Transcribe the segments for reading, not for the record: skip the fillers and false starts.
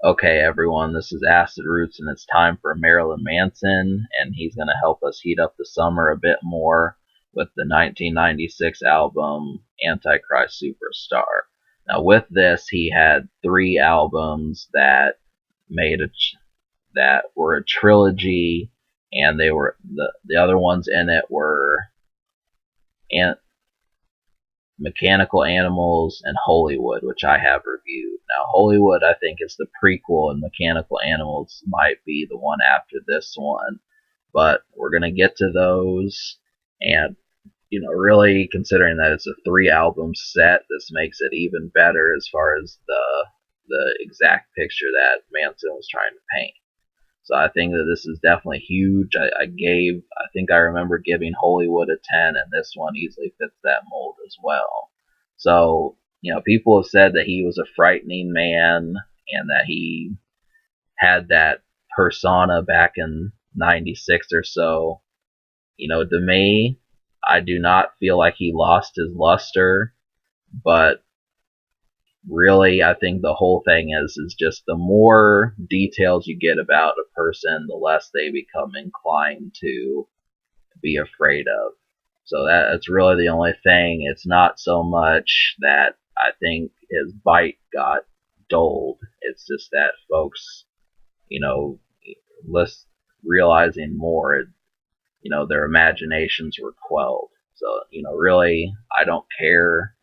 Okay, everyone, this is Acid Roots, and it's time for Marilyn Manson, and he's going to help us heat up the summer a bit more with the 1996 album Antichrist Superstar. Now, with this, he had three albums that made that were a trilogy, and they were the other ones in it were An- Mechanical Animals and Hollywood, which I have reviewed. Now, Hollywood, I think, is the prequel, and Mechanical Animals might be the one after this one. But we're going to get to those. And, really considering that it's a three-album set, this makes it even better as far as the exact picture that Manson was trying to paint. So I think that this is definitely huge. I think I remember giving Hollywood a 10, and this one easily fits that mold as well. So, people have said that he was a frightening man and that he had that persona back in 96 or so. To me, I do not feel like he lost his luster, but really, I think the whole thing is just the more details you get about a person, the less they become inclined to be afraid of. So that's really the only thing. It's not so much that I think his bite got dulled. It's just that folks, you know, less realizing more, their imaginations were quelled. So, really, I don't care.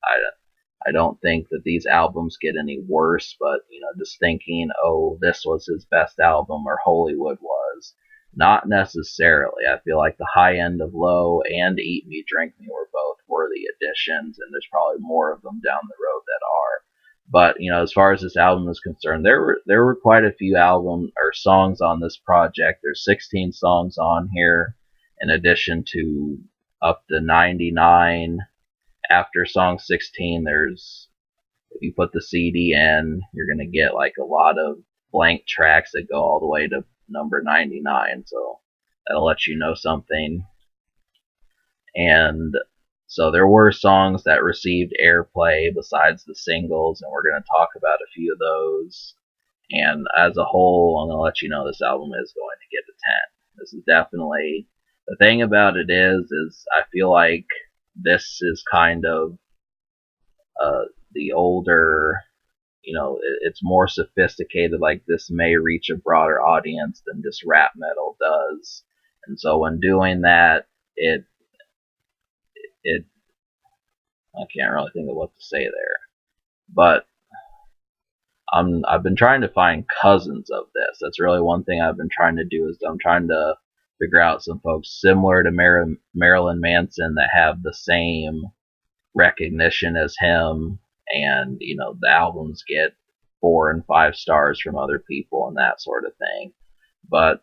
I don't think that these albums get any worse, but just thinking, oh, this was his best album or Hollywood was, not necessarily. I feel like the high end of Low and Eat Me, Drink Me were both worthy additions, and there's probably more of them down the road that are. But as far as this album is concerned, there were quite a few album or songs on this project. There's 16 songs on here, in addition to up to 99 after song 16. There's, if you put the CD in, you're going to get like a lot of blank tracks that go all the way to number 99. So that'll let you know something. And so there were songs that received airplay besides the singles, and we're going to talk about a few of those. And as a whole, I'm going to let you know this album is going to get a 10. This is definitely, the thing about it is I feel like this is kind of the older, it's more sophisticated. Like, this may reach a broader audience than just rap metal does. And so when doing that, it I can't really think of what to say there. But I've been trying to find cousins of this. That's really one thing I've been trying to do, is I'm trying to figure out some folks similar to Marilyn Manson that have the same recognition as him, and the albums get 4 and 5 stars from other people and that sort of thing. But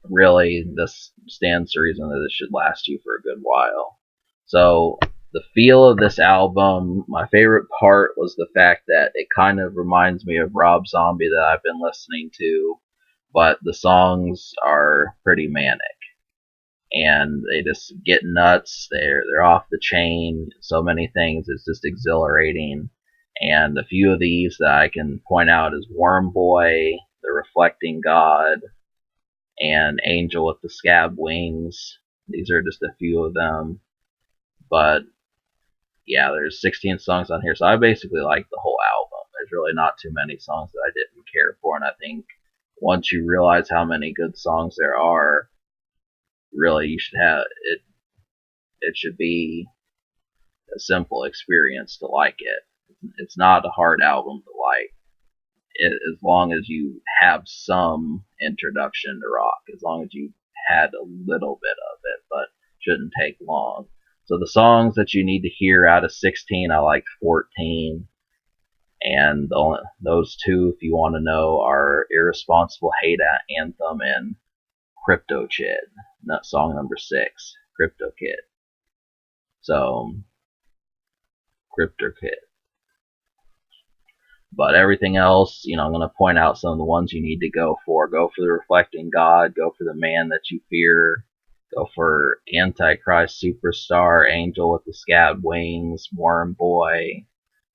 really, this stands to reason that this should last you for a good while. So the feel of this album, my favorite part was the fact that it kind of reminds me of Rob Zombie that I've been listening to, but the songs are pretty manic and they just get nuts. They're off the chain. So many things. It's just exhilarating. And a few of these that I can point out is Worm Boy, The Reflecting God, and Angel with the Scab Wings. These are just a few of them. But yeah, there's 16 songs on here, so I basically like the whole album. There's really not too many songs that I didn't care for, and I think once you realize how many good songs there are, really you should have it. It should be a simple experience to like it. It's not a hard album to like, as long as you have some introduction to rock, as long as you had a little bit of it, but shouldn't take long. So the songs that you need to hear out of 16, I liked 14. And those two, if you want to know, are Irresponsible Hate Anthem and Crypto Kid, not song number 6, Crypto Kid. So, Crypto Kid. But everything else, I'm going to point out some of the ones you need to go for. Go for The Reflecting God. Go for The Man That You Fear. Go for Antichrist Superstar, Angel with the Scab Wings, Worm Boy,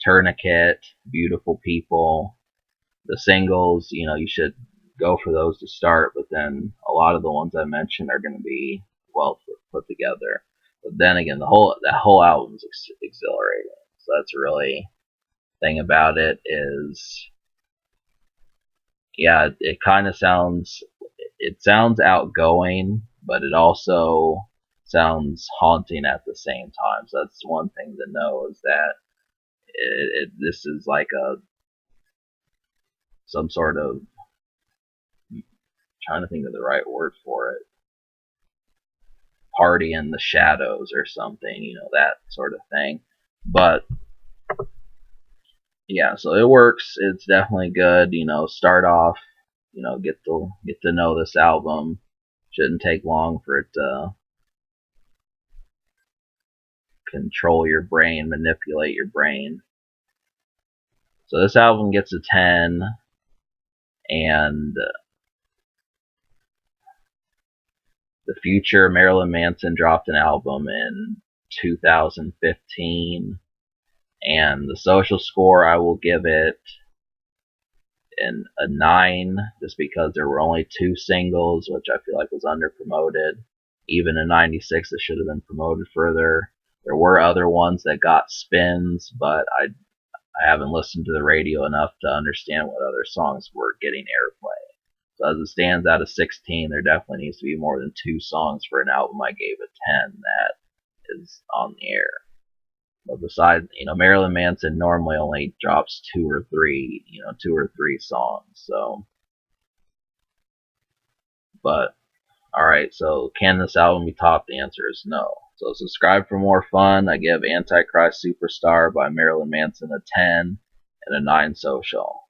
Tourniquet, Beautiful People. the singles, you should go for those to start, but then a lot of the ones I mentioned are going to be well put together. But then again, that whole album is exhilarating. So that's really thing about it is, yeah, it kind of sounds outgoing, but it also sounds haunting at the same time. So that's one thing to know, is that this is like some sort of, trying to think of the right word for it, party in the shadows or something, that sort of thing. But yeah, so it works. It's definitely good. Start off, get to know this album. Shouldn't take long for it to control your brain, manipulate your brain. So this album gets a 10, and the future, Marilyn Manson dropped an album in 2015, and the social score, I will give it a 9, just because there were only 2 singles, which I feel like was under promoted. Even in 96, it should have been promoted further. There were other ones that got spins, but I haven't listened to the radio enough to understand what other songs were getting airplay. So as it stands, out of 16, there definitely needs to be more than 2 songs for an album I gave a 10 that is on the air. But besides, Marilyn Manson normally only drops 2 or 3 songs. So, but alright, so can this album be topped? The answer is no. So subscribe for more fun. I give Antichrist Superstar by Marilyn Manson a 10 and a 9 social.